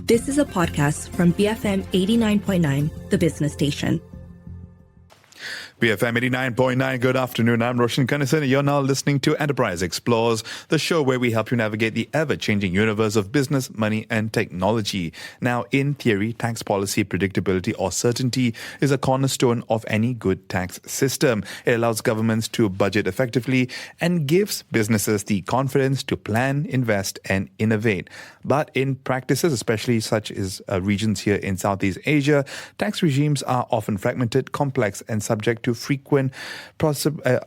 This is a podcast from BFM 89.9, the business station. BFM 89.9, good afternoon. I'm Roshan Kanesan. You're now listening to Enterprise Explores, the show where we help you navigate the ever-changing universe of business, money, and technology. Now, in theory, tax policy predictability or certainty is a cornerstone of any good tax system. It allows governments to budget effectively and gives businesses the confidence to plan, invest, and innovate. But in practices, especially such as regions here in Southeast Asia, tax regimes are often fragmented, complex, and subject to frequent,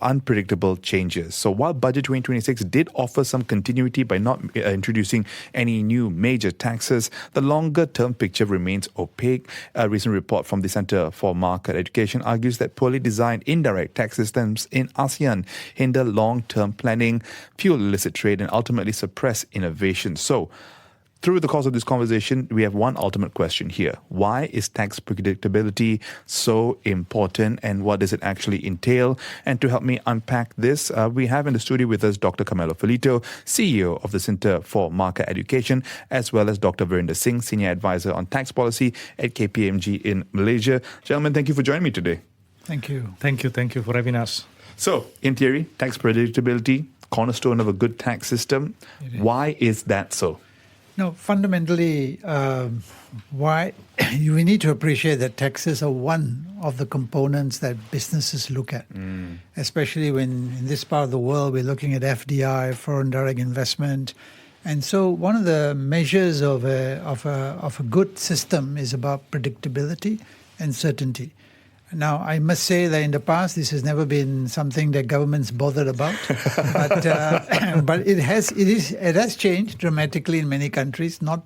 unpredictable changes. So while Budget 2026 did offer some continuity by not introducing any new major taxes, the longer-term picture remains opaque. A recent report from the Centre for Market Education argues that poorly designed indirect tax systems in ASEAN hinder long-term planning, fuel illicit trade, and ultimately suppress innovation. So, through the course of this conversation, we have one ultimate question here. Why is tax predictability so important, and what does it actually entail? And to help me unpack this, we have in the studio with us Dr. Carmelo Ferlito, CEO of the Centre for Market Education, as well as Dr. Veerinderjeet Singh, Senior Advisor on Tax Policy at KPMG in Malaysia. Gentlemen, thank you for joining me today. Thank you. Thank you for having us. So, in theory, tax predictability, cornerstone of a good tax system. Why is that so? No, fundamentally, why we need to appreciate that taxes are one of the components that businesses look at, especially when in this part of the world we're looking at FDI, foreign direct investment. And so one of the measures of a good system is about predictability and certainty. Now, I must say that in the past, this has never been something that governments bothered about, but it has changed dramatically in many countries, not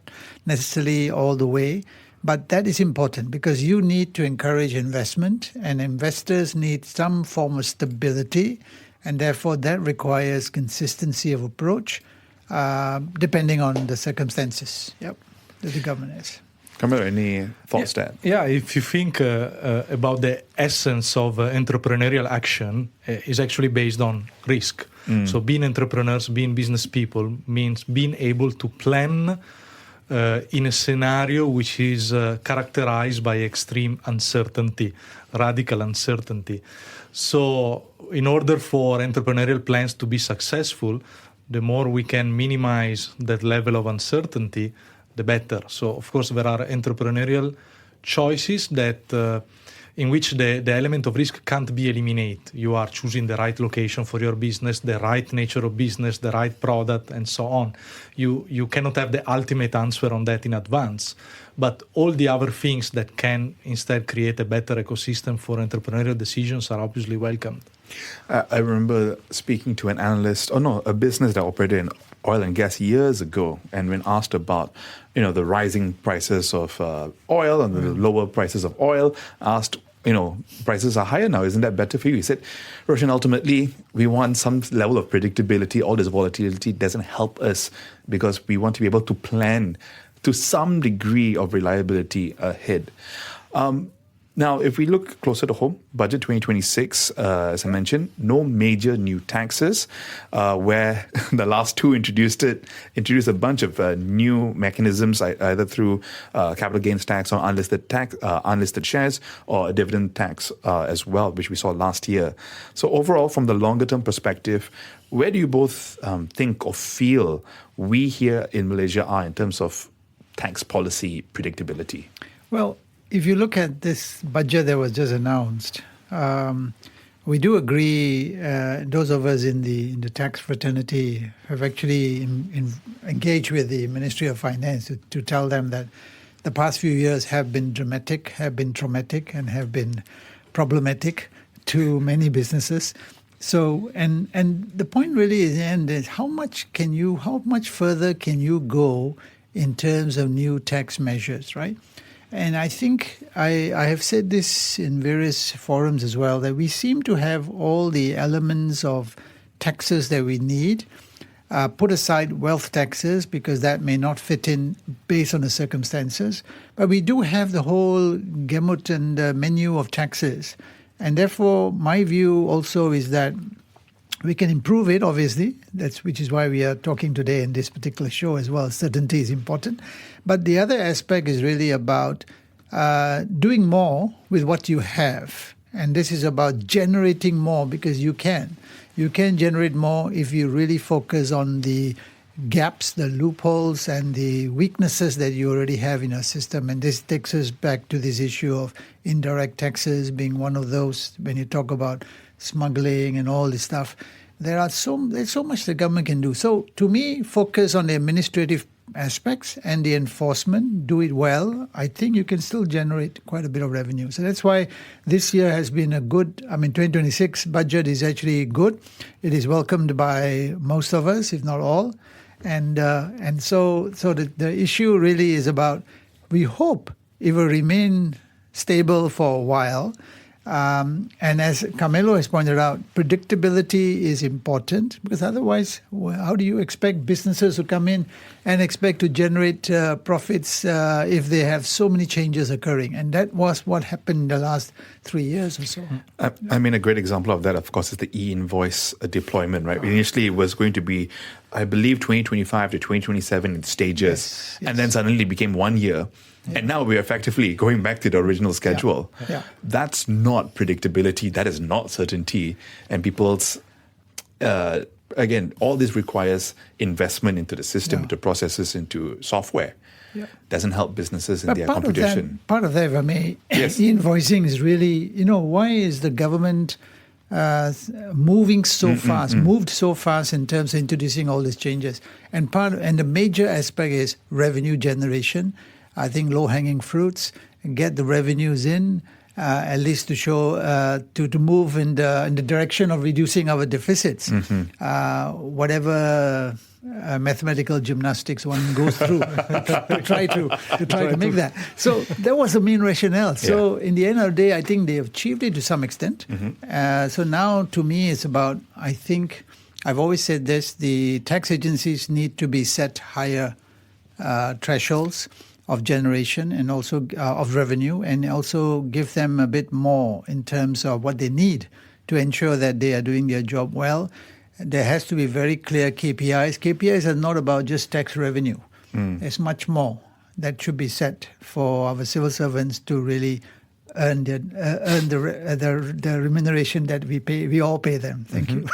necessarily all the way, but that is important because you need to encourage investment, and investors need some form of stability, and therefore that requires consistency of approach, depending on the circumstances that the government has. Carmelo, any thoughts there? Yeah, if you think about the essence of entrepreneurial action, is actually based on risk. So being entrepreneurs, being business people means being able to plan in a scenario which is characterized by extreme uncertainty, radical uncertainty. So in order for entrepreneurial plans to be successful, the more we can minimize that level of uncertainty, the better. So, of course, there are entrepreneurial choices that in which the element of risk can't be eliminated. You are choosing the right location for your business, the right nature of business, the right product, and so on. You cannot have the ultimate answer on that in advance. But all the other things that can instead create a better ecosystem for entrepreneurial decisions are obviously welcomed. I remember speaking to a business that operated in oil and gas years ago, and when asked about, the rising prices of oil and the lower prices of oil, asked, prices are higher now, isn't that better for you? He said, Roshan, ultimately, we want some level of predictability. All this volatility doesn't help us because we want to be able to plan to some degree of reliability ahead. Now, if we look closer to home, Budget 2026, as I mentioned, no major new taxes, where the last two introduced a bunch of new mechanisms, either through capital gains tax on unlisted shares, or a dividend tax as well, which we saw last year. So overall, from the longer-term perspective, where do you both think or feel we here in Malaysia are in terms of tax policy predictability? Well, if you look at this budget that was just announced, we do agree, those of us in the tax fraternity have actually engaged with the Ministry of Finance to tell them that the past few years have been dramatic, have been traumatic, and have been problematic to many businesses. So, and the point really is how much further can you go in terms of new tax measures, right? And I think I have said this in various forums as well, that we seem to have all the elements of taxes that we need. Put aside wealth taxes because that may not fit in based on the circumstances. But we do have the whole gamut and menu of taxes. And therefore, my view also is that We can improve it, obviously. Which is why we are talking today in this particular show as well. Certainty is important. But the other aspect is really about doing more with what you have. And this is about generating more, because you can. You can generate more if you really focus on the gaps, the loopholes, and the weaknesses that you already have in our system. And this takes us back to this issue of indirect taxes being one of those. When you talk about smuggling and all this stuff, there's so much the government can do. So to me, focus on the administrative aspects and the enforcement, do it well. I think you can still generate quite a bit of revenue. So that's why this year has been a good, 2026 budget is actually good. It is welcomed by most of us, if not all. And so the issue really is about, we hope it will remain stable for a while. And as Carmelo has pointed out, predictability is important, because otherwise, how do you expect businesses to come in and expect to generate profits if they have so many changes occurring? And that was what happened in the last 3 years or so. A great example of that, of course, is the e-invoice deployment, right? Initially, it was going to be, I believe, 2025 to 2027 in stages, and then suddenly it became 1 year. Yeah. And now we're effectively going back to the original schedule. Yeah. That's not predictability. That is not certainty. And people's, again, all this requires investment into the system, into processes, into software. Yeah. Doesn't help businesses in their competition. Part of that, if I may, yes. Invoicing is really, why is the government moving so fast, moved so fast in terms of introducing all these changes? And the major aspect is revenue generation. I think low-hanging fruits, get the revenues in, at least to show, to move in the direction of reducing our deficits. Whatever mathematical gymnastics one goes through to try to make that. So that was the main rationale. So in the end of the day, I think they have achieved it to some extent. So now to me, it's about, I think, I've always said this, the tax agencies need to be set higher thresholds of generation and also of revenue, and also give them a bit more in terms of what they need to ensure that they are doing their job well. There has to be very clear KPIs. KPIs are not about just tax revenue. There's much more that should be set for our civil servants to really earn the remuneration that we all pay them. Thank you.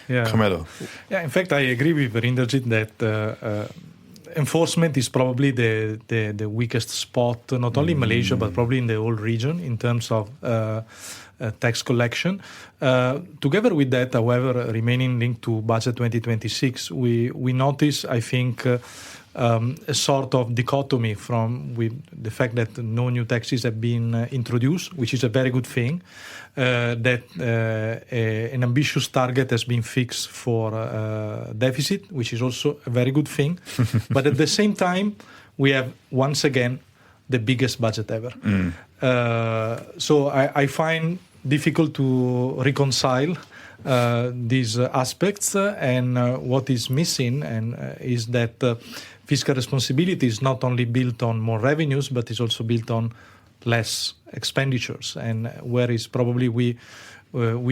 Yeah. Carmelo. Yeah, in fact, I agree with Veerinderjeet that enforcement is probably the weakest spot, not only in Malaysia, but probably in the whole region in terms of tax collection. Together with that, however, remaining linked to Budget 2026, we notice, I think, a sort of dichotomy with the fact that no new taxes have been introduced, which is a very good thing, that an ambitious target has been fixed for deficit, which is also a very good thing. But at the same time, we have, once again, the biggest budget ever. So I find difficult to reconcile these aspects, and what is missing is that fiscal responsibility is not only built on more revenues, but is also built on less expenditures, and where is probably we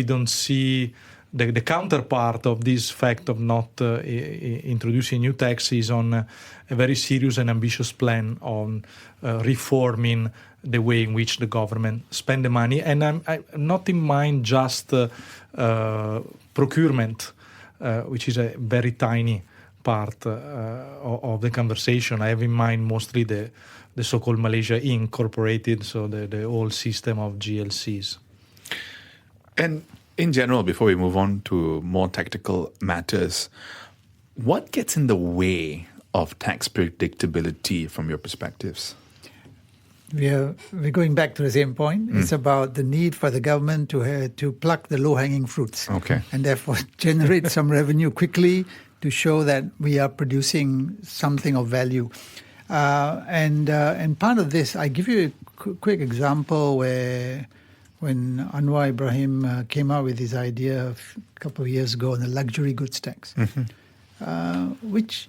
don't see the counterpart of this fact of not introducing new taxes on a very serious and ambitious plan on reforming the way in which the government spend the money. And I'm not in mind just procurement, which is a very tiny part of the conversation. I have in mind mostly the so-called Malaysia Incorporated, so the whole system of GLCs. And in general, before we move on to more tactical matters, what gets in the way of tax predictability from your perspectives? We're going back to the same point. It's about the need for the government to pluck the low-hanging fruits, and therefore generate some revenue quickly to show that we are producing something of value. And part of this, I give you a quick example where when Anwar Ibrahim came out with his idea a couple of years ago on the luxury goods tax, which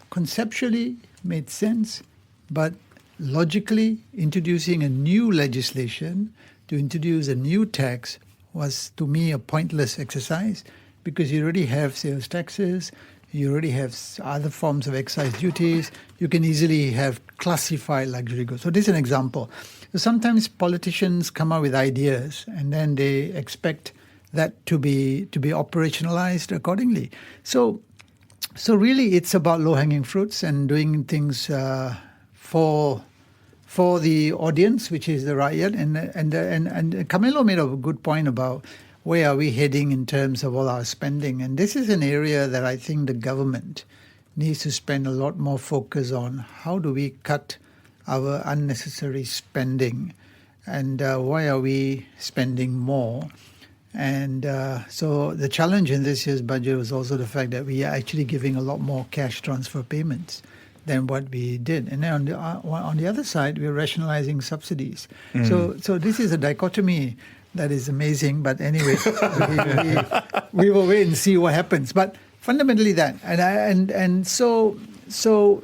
conceptually made sense, but logically introducing a new legislation to introduce a new tax was, to me, a pointless exercise, because you already have sales taxes, you already have other forms of excise duties. You can easily have classified luxury goods. So this is an example. So sometimes politicians come out with ideas and then they expect that to be operationalized accordingly. So really, it's about low-hanging fruits and doing things for the audience, which is the Rakyat. And Carmelo made a good point about where are we heading in terms of all our spending. And this is an area that I think the government needs to spend a lot more focus on. How do we cut our unnecessary spending? And why are we spending more? And so the challenge in this year's budget was also the fact that we are actually giving a lot more cash transfer payments than what we did. And then on the other side, we're rationalizing subsidies. So this is a dichotomy that is amazing. But anyway, we will wait and see what happens. But fundamentally that. And so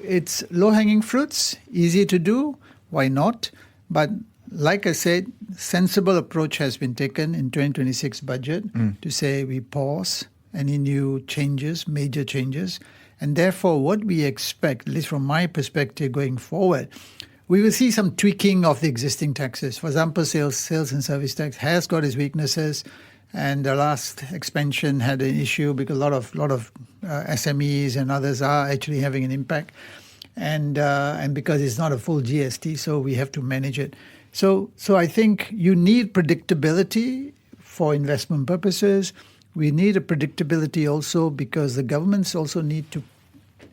it's low-hanging fruits, easy to do. Why not? But like I said, sensible approach has been taken in 2026 budget to say we pause any new changes, major changes. And therefore, what we expect, at least from my perspective going forward, we will see some tweaking of the existing taxes. For example, sales and service tax has got its weaknesses. And the last expansion had an issue because a lot of SMEs and others are actually having an impact. And because it's not a full GST, so we have to manage it. So I think you need predictability for investment purposes. We need a predictability also because the governments also need to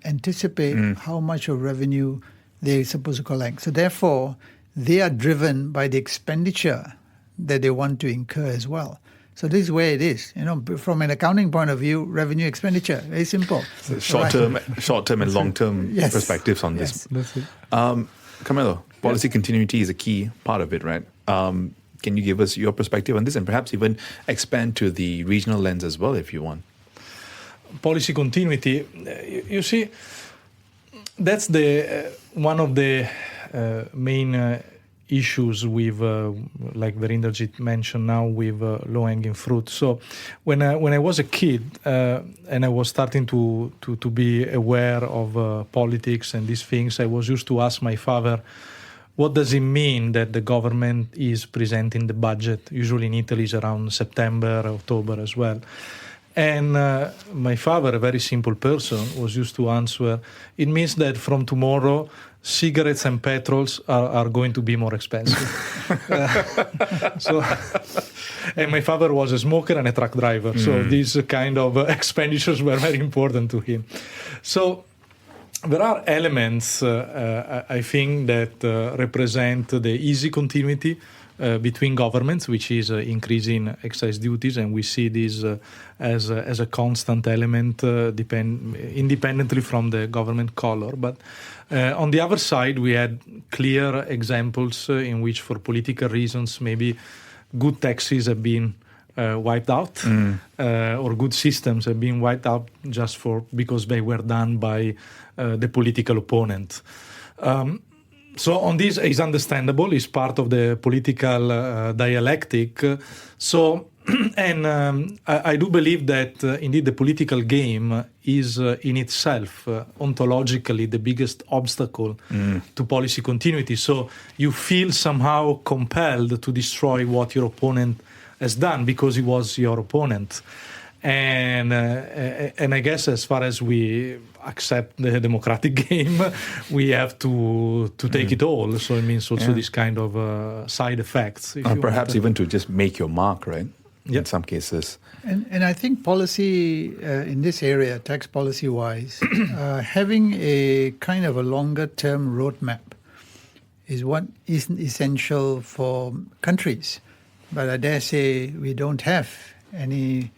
anticipate how much of revenue they're supposed to collect. So therefore, they are driven by the expenditure that they want to incur as well. So this is where it is. From an accounting point of view, revenue expenditure, very simple. So short-term and long-term perspectives on this. That's it. Carmelo, policy continuity is a key part of it, right? Can you give us your perspective on this and perhaps even expand to the regional lens as well if you want? Policy continuity, you see, that's one of the main issues with, like Veerinderjeet mentioned now, with low-hanging fruit. So when I was a kid and I was starting to be aware of politics and these things, I was used to ask my father, what does it mean that the government is presenting the budget? Usually in Italy is around September, October as well. And my father, a very simple person, was used to answer, it means that from tomorrow, cigarettes and petrols are going to be more expensive. And my father was a smoker and a truck driver. So these kind of expenditures were very important to him. So there are elements, I think, that represent the easy continuity between governments, which is increasing excise duties, and we see this as a constant element independently from the government color. But on the other side, we had clear examples in which, for political reasons, maybe good taxes have been wiped out, or good systems have been wiped out just because they were done by the political opponent. So on this is understandable, it's part of the political dialectic. And I do believe that indeed the political game is in itself ontologically the biggest obstacle to policy continuity. So you feel somehow compelled to destroy what your opponent has done because he was your opponent. And I guess as far as we accept the democratic game, we have to take it all. So it means also this kind of side effects. Perhaps even to just make your mark, right? In some cases. And I think policy in this area, tax policy-wise, having a kind of a longer-term roadmap is what is essential for countries. But I dare say we don't have any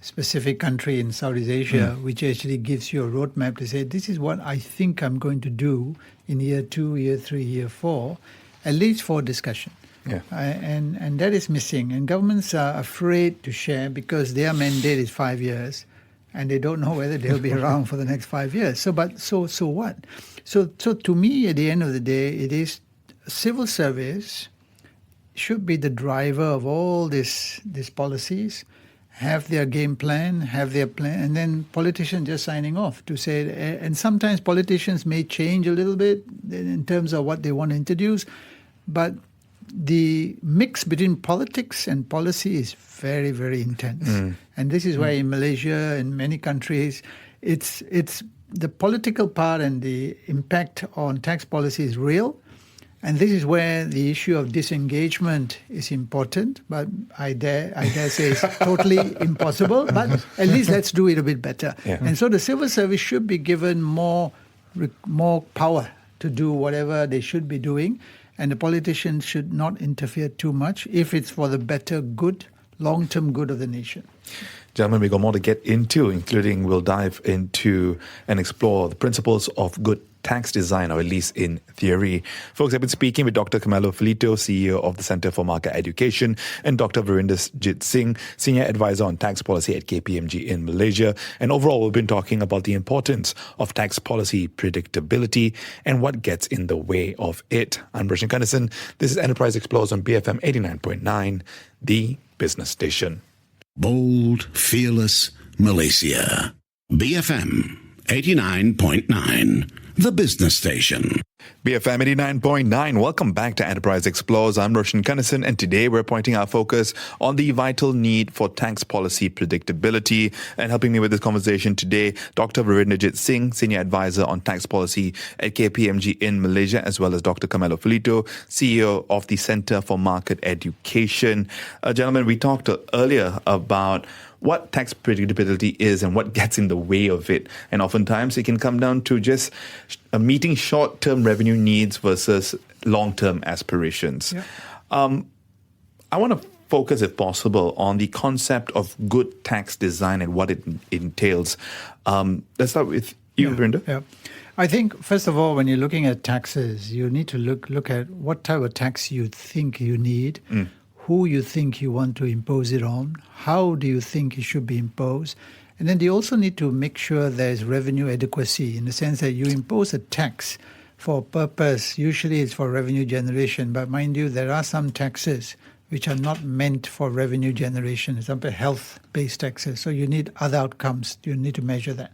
specific country in Southeast Asia which actually gives you a roadmap to say, this is what I think I'm going to do in year 2, year 3, year 4, at least for discussion. Yeah. And that is missing. And governments are afraid to share because their mandate is 5 years and they don't know whether they'll be around for the next 5 years. So what? So to me, at the end of the day, it is civil service should be the driver of all these policies, have their game plan, have their plan, and then politicians just signing off to say, and sometimes politicians may change a little bit in terms of what they want to introduce, but the mix between politics and policy is very, very intense. And this is why in Malaysia and many countries, it's the political part and the impact on tax policy is real. And this is where the issue of disengagement is important, but I dare say it's totally impossible, but at least let's do it a bit better. Yeah. And so the civil service should be given more power to do whatever they should be doing, and the politicians should not interfere too much if it's for the better good, long-term good of the nation. Gentlemen, we got more to get into, including we'll dive into and explore the principles of good tax design, or at least in theory. Folks, I've been speaking with Dr. Carmelo Ferlito, CEO of the Center for Market Education, and Dr. Veerinderjeet Singh, Senior Advisor on Tax Policy at KPMG in Malaysia. And overall, we've been talking about the importance of tax policy predictability and what gets in the way of it. I'm Roshan Kanesan. This is Enterprise Explores on BFM 89.9, the business station. Bold, fearless Malaysia. BFM 89.9, the business station. BFM 89.9, welcome back to Enterprise Explores. I'm Roshan Kanesan, and today we're pointing our focus on the vital need for tax policy predictability. And helping me with this conversation today, Dr. Veerinderjeet Singh, Senior Advisor on Tax Policy at KPMG in Malaysia, as well as Dr. Carmelo Ferlito, CEO of the Center for Market Education. Gentlemen, we talked earlier about what tax predictability is and what gets in the way of it. And oftentimes it can come down to just meeting short-term revenue needs versus long-term aspirations. Yeah. I want to focus, if possible, on the concept of good tax design and what it entails. Let's start with you, Verinder. Yeah. I think, first of all, when you're looking at taxes, you need to look at what type of tax you think you need, who you think you want to impose it on, how do you think it should be imposed. And then you also need to make sure there's revenue adequacy in the sense that you impose a tax for a purpose. Usually it's for revenue generation, but mind you, there are some taxes which are not meant for revenue generation, for example, health-based taxes. So you need other outcomes. You need to measure that.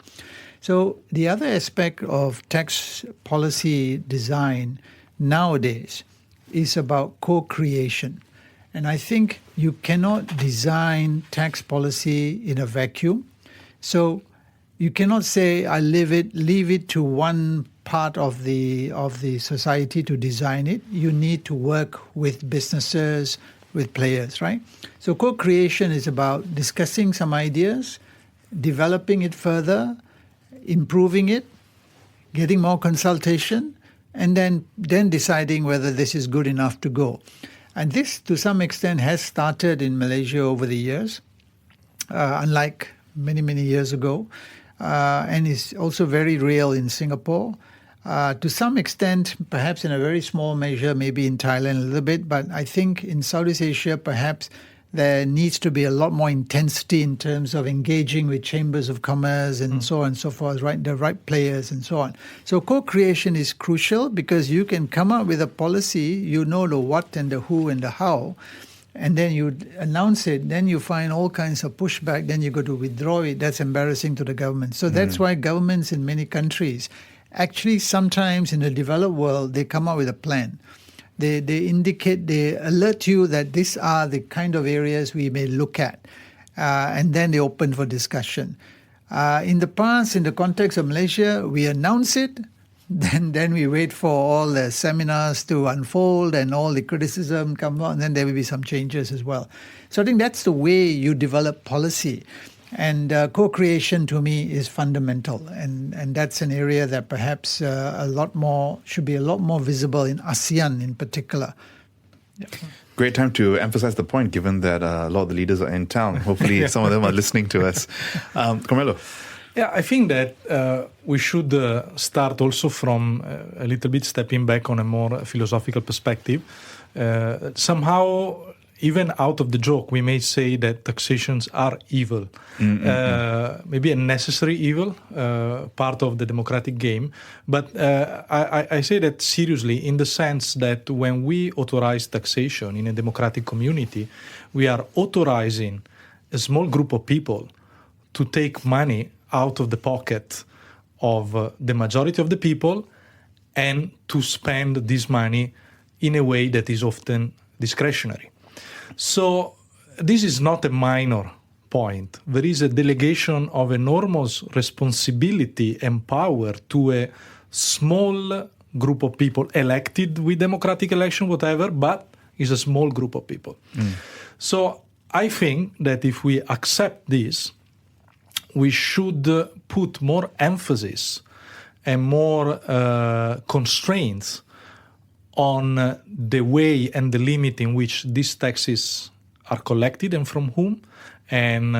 So the other aspect of tax policy design nowadays is about co-creation. And I think you cannot design tax policy in a vacuum. So you cannot say, I leave it to one part of the society to design it. You need to work with businesses, with players, right? So co-creation is about discussing some ideas, developing it further, improving it, getting more consultation, and then deciding whether this is good enough to go. And this, to some extent, has started in Malaysia over the years, unlike many, many years ago, and is also very real in Singapore. To some extent, perhaps in a very small measure, maybe in Thailand a little bit, but I think in Southeast Asia, perhaps there needs to be a lot more intensity in terms of engaging with chambers of commerce and so on and so forth, right? The right players and so on. So co-creation is crucial because you can come up with a policy, you know the what and the who and the how, and then you announce it, then you find all kinds of pushback, then you go to withdraw it. That's embarrassing to the government. So that's why governments in many countries, actually sometimes in the developed world, they come up with a plan. They indicate, they alert you that these are the kind of areas we may look at, and then they open for discussion. In the past, in the context of Malaysia, we announce it, then we wait for all the seminars to unfold and all the criticism come out, and then there will be some changes as well. So I think that's the way you develop policy. And co-creation to me is fundamental, and that's an area that perhaps should be a lot more visible in ASEAN in particular. Yeah. Great time to emphasize the point, given that a lot of the leaders are in town. Hopefully some of them are listening to us. Carmelo. Yeah, I think that we should start also from a little bit stepping back on a more philosophical perspective. Somehow, even out of the joke, we may say that taxations are evil, maybe a necessary evil, part of the democratic game. But I say that seriously in the sense that when we authorize taxation in a democratic community, we are authorizing a small group of people to take money out of the pocket of the majority of the people and to spend this money in a way that is often discretionary. So this is not a minor point. There is a delegation of enormous responsibility and power to a small group of people elected with democratic election, whatever, but is a small group of people. So I think that if we accept this, we should put more emphasis and more constraints on the way and the limit in which these taxes are collected and from whom, and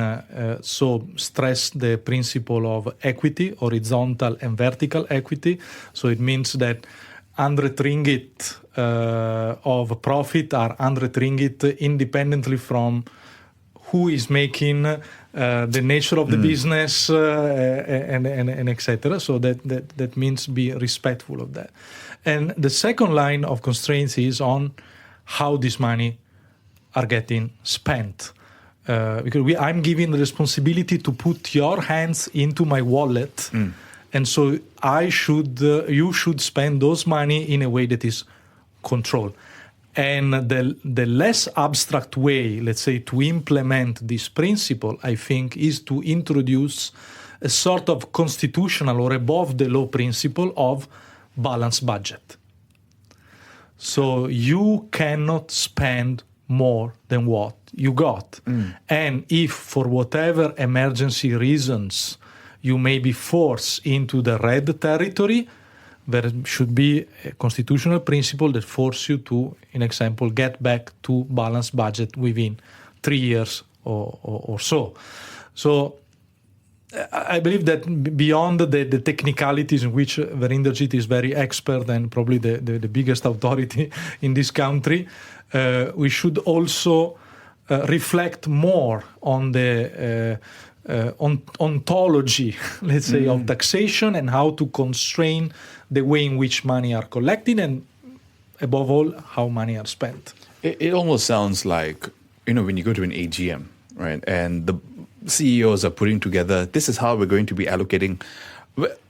so stress the principle of equity, horizontal and vertical equity. So it means that 100 ringgit of profit are 100 ringgit independently from who is making the nature of the business and etc. So that means be respectful of that. And the second line of constraints is on how this money are getting spent. Because I'm giving the responsibility to put your hands into my wallet, and so you should spend those money in a way that is controlled. And the less abstract way, let's say, to implement this principle, I think, is to introduce a sort of constitutional or above the law principle of balanced budget. So you cannot spend more than what you got. And if for whatever emergency reasons you may be forced into the red territory, there should be a constitutional principle that forces you to, in example, get back to balanced budget within 3 years or so. So I believe that beyond the technicalities in which Veerinderjeet is very expert and probably the biggest authority in this country, we should also reflect more on the ontology, let's say, of taxation and how to constrain the way in which money are collected and, above all, how money are spent. It almost sounds like, when you go to an AGM, right, and the CEOs are putting together, this is how we're going to be allocating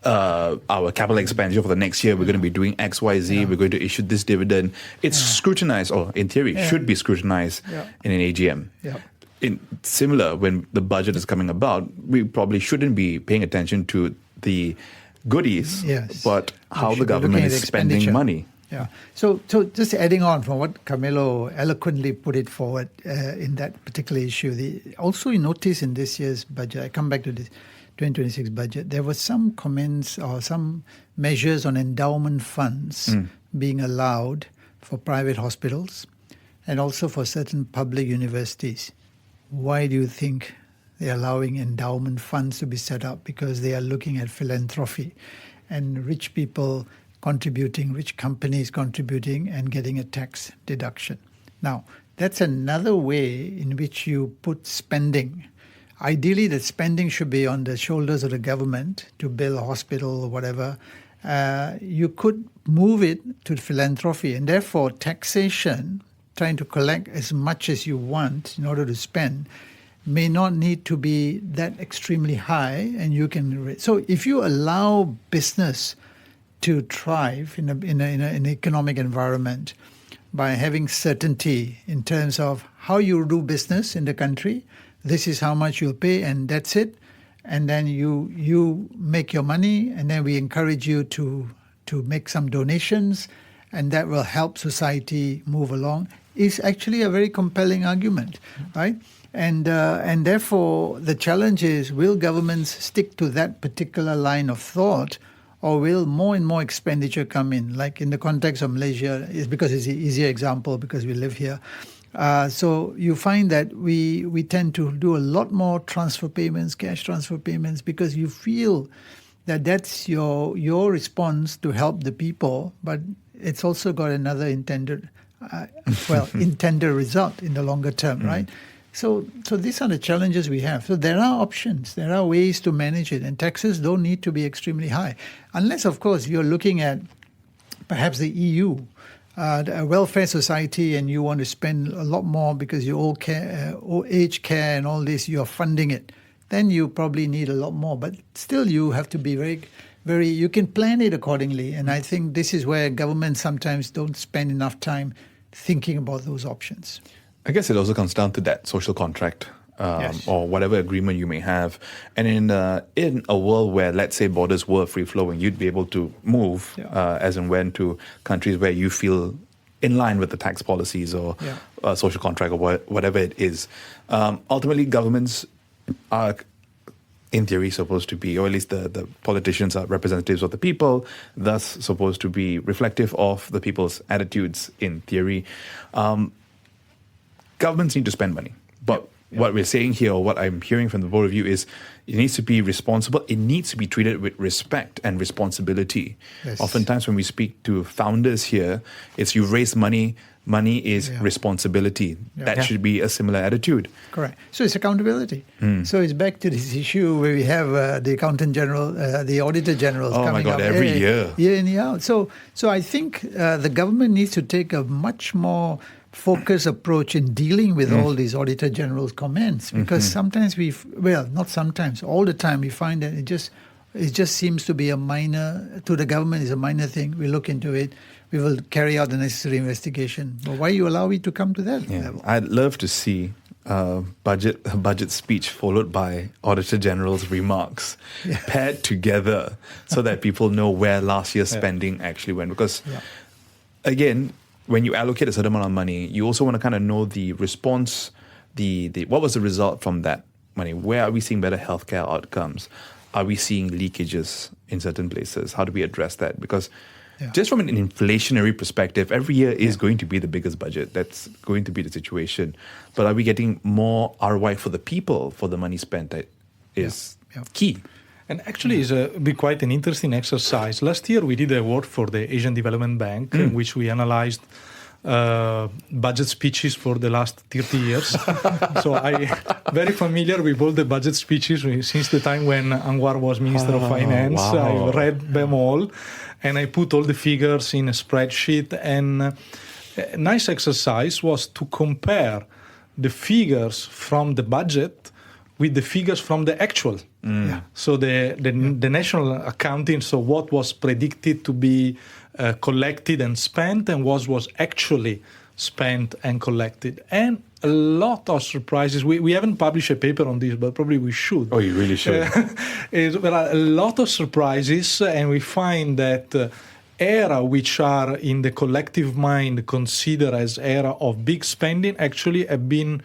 our capital expenditure for the next year. We're going to be doing X, Y, Z. We're going to issue this dividend. It's scrutinized, or in theory, should be scrutinized in an AGM. Similar, when the budget is coming about, we probably shouldn't be paying attention to the goodies, but how the government is spending money. Yeah. So just adding on from what Carmelo eloquently put it forward in that particular issue, also you notice in this year's budget, I come back to this 2026 budget, there were some comments or some measures on endowment funds being allowed for private hospitals and also for certain public universities. Why do you think they're allowing endowment funds to be set up? Because they are looking at philanthropy and rich people contributing, rich companies contributing and getting a tax deduction. Now, that's another way in which you put spending. Ideally, the spending should be on the shoulders of the government to build a hospital or whatever. You could move it to philanthropy, and therefore taxation, trying to collect as much as you want in order to spend, may not need to be that extremely high, and you can. So, if you allow business to thrive in an economic environment by having certainty in terms of how you do business in the country, this is how much you'll pay, and that's it. And then you make your money, and then we encourage you to make some donations, and that will help society move along. Is actually a very compelling argument, right? And therefore, the challenge is, will governments stick to that particular line of thought, or will more and more expenditure come in? Like in the context of Malaysia, is because it's an easier example because we live here. So you find that we tend to do a lot more transfer payments, cash transfer payments, because you feel that that's your response to help the people, but it's also got another intended result in the longer term, right? So these are the challenges we have. So there are options, there are ways to manage it, and taxes don't need to be extremely high, unless, of course, you're looking at perhaps the EU a welfare society and you want to spend a lot more because you old age care and all this, you're funding it, then you probably need a lot more. But still, you have to be very, you can plan it accordingly. And I think this is where governments sometimes don't spend enough time thinking about those options. I guess it also comes down to that social contract. Yes. Or whatever agreement you may have. And in a world where, let's say, borders were free-flowing, you'd be able to move as and when to countries where you feel in line with the tax policies or social contract or whatever it is. Ultimately, governments are, in theory, supposed to be, or at least the politicians are representatives of the people, thus supposed to be reflective of the people's attitudes, in theory. Governments need to spend money. But what we're saying here, or what I'm hearing from the both of you, is it needs to be responsible. It needs to be treated with respect and responsibility. Yes. Oftentimes when we speak to founders here, it's you raise money. Money is responsibility. That should be a similar attitude. Correct. So it's accountability. So it's back to this issue where we have the accountant general, the auditor general coming up. Oh my God, every year. Year in, year out. So I think the government needs to take a much more focused approach in dealing with all these auditor general's comments, because sometimes not sometimes, all the time we find that it just seems to be a minor, to the government is a minor thing. We look into it. We will carry out the necessary investigation. But why you allow it to come to that level? I'd love to see a budget speech followed by Auditor General's remarks paired together so that people know where last year's spending actually went. Because, again, when you allocate a certain amount of money, you also want to kind of know the response, what was the result from that money? Where are we seeing better healthcare outcomes? Are we seeing leakages in certain places? How do we address that? Because just from an inflationary perspective, every year is going to be the biggest budget. That's going to be the situation. But are we getting more ROI for the people for the money spent? That is key. And actually, it's be quite an interesting exercise. Last year, we did a work for the Asian Development Bank, in which we analyzed budget speeches for the last 30 years. So I'm very familiar with all the budget speeches since the time when Anwar was Minister of Finance. I read them all, and I put all the figures in a spreadsheet. And a nice exercise was to compare the figures from the budget with the figures from the actual. So the national accounting, so what was predicted to be collected and spent, and what was actually spent and collected. And a lot of surprises. We haven't published a paper on this, but probably we should. Oh, you really should. There are a lot of surprises, and we find that era which are in the collective mind considered as era of big spending actually have been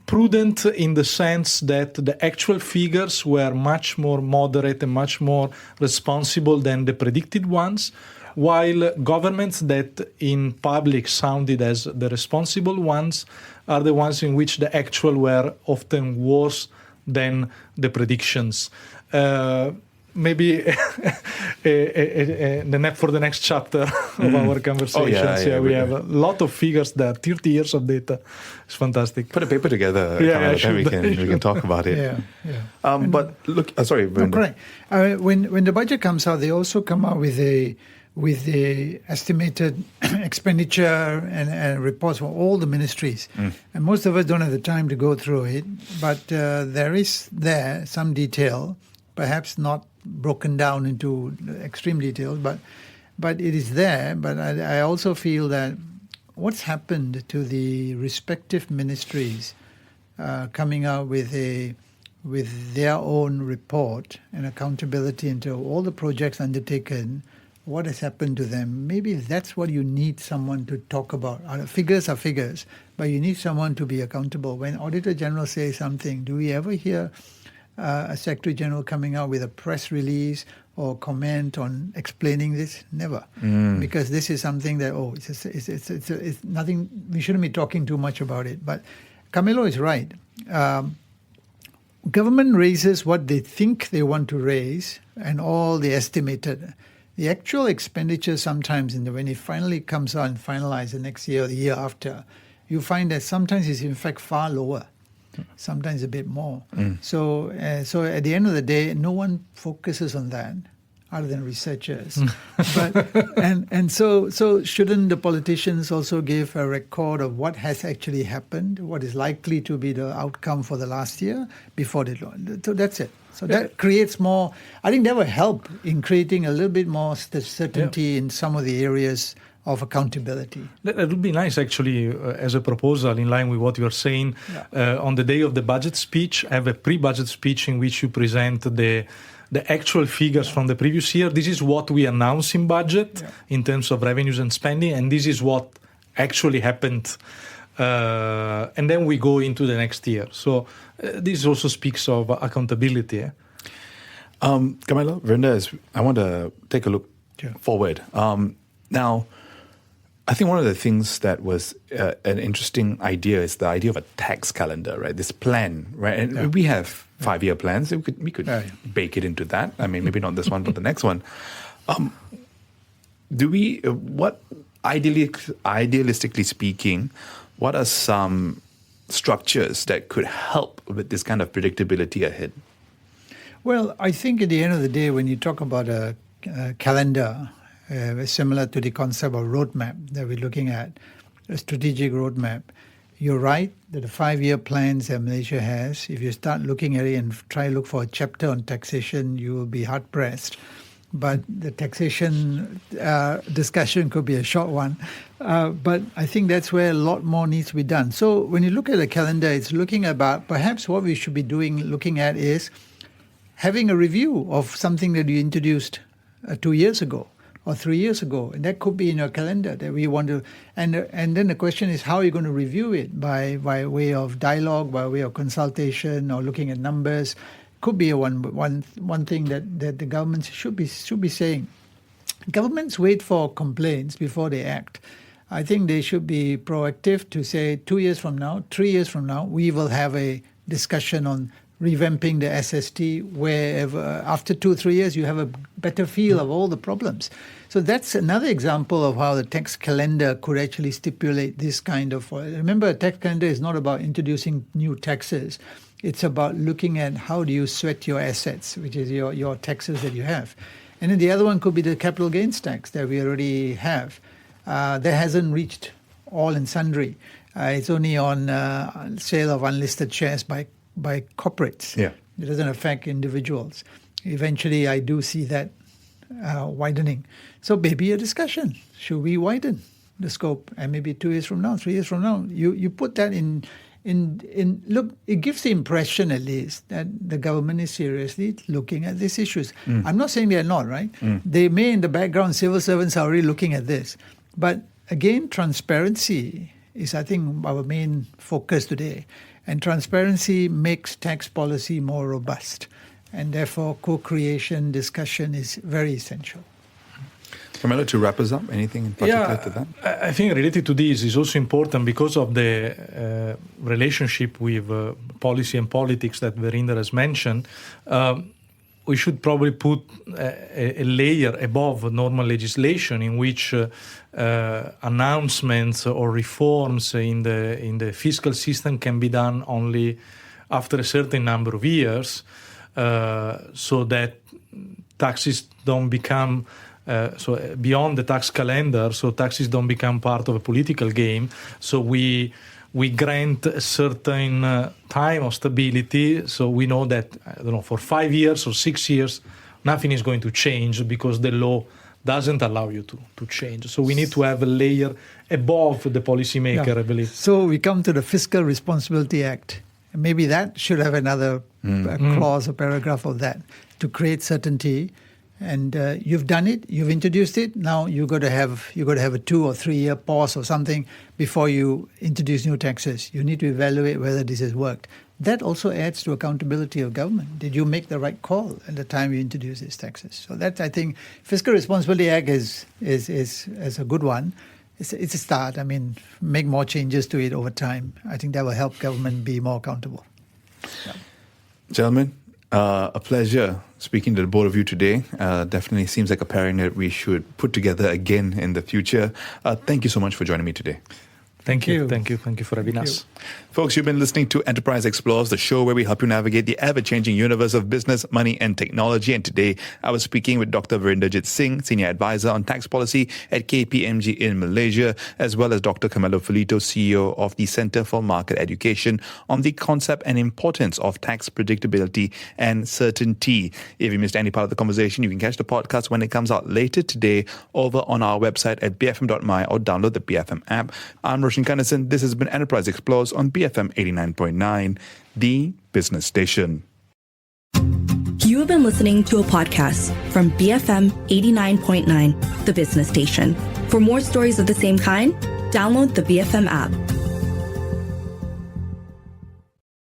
prudent in the sense that the actual figures were much more moderate and much more responsible than the predicted ones, while governments that in public sounded as the responsible ones are the ones in which the actual were often worse than the predictions. Maybe for the next chapter of our conversations. We have a lot of figures there, 30 years of data. It's fantastic. Put a paper together, and we can talk about it. But look, sorry. Correct. When the budget comes out, they also come out with the estimated expenditure and reports for all the ministries. And most of us don't have the time to go through it, but there is some detail, perhaps not broken down into extreme details, but it is there. But I also feel that what's happened to the respective ministries coming out with their own report and accountability into all the projects undertaken, what has happened to them? Maybe that's what you need someone to talk about. Figures are figures, but you need someone to be accountable. When Auditor General says something, do we ever hear a Secretary General coming out with a press release or comment on explaining this? Never. Because this is something that, it's nothing, we shouldn't be talking too much about it. But Carmelo is right. Government raises what they think they want to raise and all the estimated. The actual expenditure sometimes, when it finally comes out and finalized the next year or the year after, you find that sometimes it's in fact far lower. Sometimes a bit more. So at the end of the day, no one focuses on that other than researchers. So shouldn't the politicians also give a record of what has actually happened, what is likely to be the outcome for the last year before they launch? So that's it. So that creates more. I think that will help in creating a little bit more certainty in some of the areas of accountability. That would be nice, actually, as a proposal in line with what you are saying. On the day of the budget speech, have a pre-budget speech in which you present the actual figures from the previous year. This is what we announce in budget in terms of revenues and spending, and this is what actually happened. And then we go into the next year. So this also speaks of accountability. Carmelo, Veerinder, I want to take a look forward. Now, I think one of the things that was an interesting idea is the idea of a tax calendar, right? This plan, right? And we have 5-year plans. We could bake it into that. I mean, maybe not this one, but the next one. What idealistically speaking, what are some structures that could help with this kind of predictability ahead? Well, I think at the end of the day, when you talk about a calendar, similar to the concept of roadmap that we're looking at, a strategic roadmap. You're right that the 5-year plans that Malaysia has, if you start looking at it and try to look for a chapter on taxation, you will be hard-pressed. But the taxation discussion could be a short one. But I think that's where a lot more needs to be done. So when you look at the calendar, it's looking about perhaps what we should be looking at is having a review of something that you introduced 2 years ago or 3 years ago, and that could be in your calendar that we want to. And then the question is, how are you going to review it? By way of dialogue, by way of consultation, or looking at numbers. Could be one thing that the government should be saying. Governments wait for complaints before they act. I think they should be proactive to say 2 years from now, 3 years from now, we will have a discussion on revamping the SST, wherever after 2-3 years you have a better feel of all the problems. So that's another example of how the tax calendar could actually stipulate this kind of. Remember, a tax calendar is not about introducing new taxes. It's about looking at how do you sweat your assets, which is your taxes that you have. And then the other one could be the capital gains tax that we already have. That hasn't reached all and sundry. It's only on sale of unlisted shares by corporates. It doesn't affect individuals. Eventually, I do see that widening. So maybe a discussion. Should we widen the scope? And maybe 2 years from now, 3 years from now, you put that in look, it gives the impression at least that the government is seriously looking at these issues. I'm not saying they're not, right? They may in the background, civil servants are already looking at this. But again, transparency is, I think, our main focus today. And transparency makes tax policy more robust. And therefore, co-creation discussion is very essential. Carmelo, to wrap us up, anything in particular to that? I think related to this is also important because of the relationship with policy and politics that Veerinder has mentioned. We should probably put a layer above normal legislation in which announcements or reforms in the fiscal system can be done only after a certain number of years, so that taxes don't become so beyond the tax calendar, so taxes don't become part of a political game. So we grant a certain time of stability, so we know that, I don't know, for 5 years or 6 years, nothing is going to change because the law doesn't allow you to change. So we need to have a layer above the policymaker, I believe. So we come to the Fiscal Responsibility Act. And maybe that should have another clause or paragraph of that to create certainty. And you've done it, you've introduced it. Now you've got to have a 2 or 3 year pause or something before you introduce new taxes. You need to evaluate whether this has worked. That also adds to accountability of government. Did you make the right call at the time you introduce these taxes? So that, I think, Fiscal Responsibility Act is a good one. It's a start. I mean, make more changes to it over time. I think that will help government be more accountable. Yeah. Gentlemen, a pleasure speaking to the both of you today. Definitely seems like a pairing that we should put together again in the future. Thank you so much for joining me today. Thank you for having us. Folks, you've been listening to Enterprise Explores, the show where we help you navigate the ever-changing universe of business, money, and technology. And today, I was speaking with Dr. Veerinderjeet Singh, Senior Advisor on Tax Policy at KPMG in Malaysia, as well as Dr. Carmelo Ferlito, CEO of the Centre for Market Education, on the concept and importance of tax predictability and certainty. If you missed any part of the conversation, you can catch the podcast when it comes out later today over on our website at bfm.my or download the BFM app. I'm Roshan Kanesan. This has been Enterprise Explores on BFM 89.9, the business station. You have been listening to a podcast from BFM 89.9, the business station. For more stories of the same kind, download the BFM app.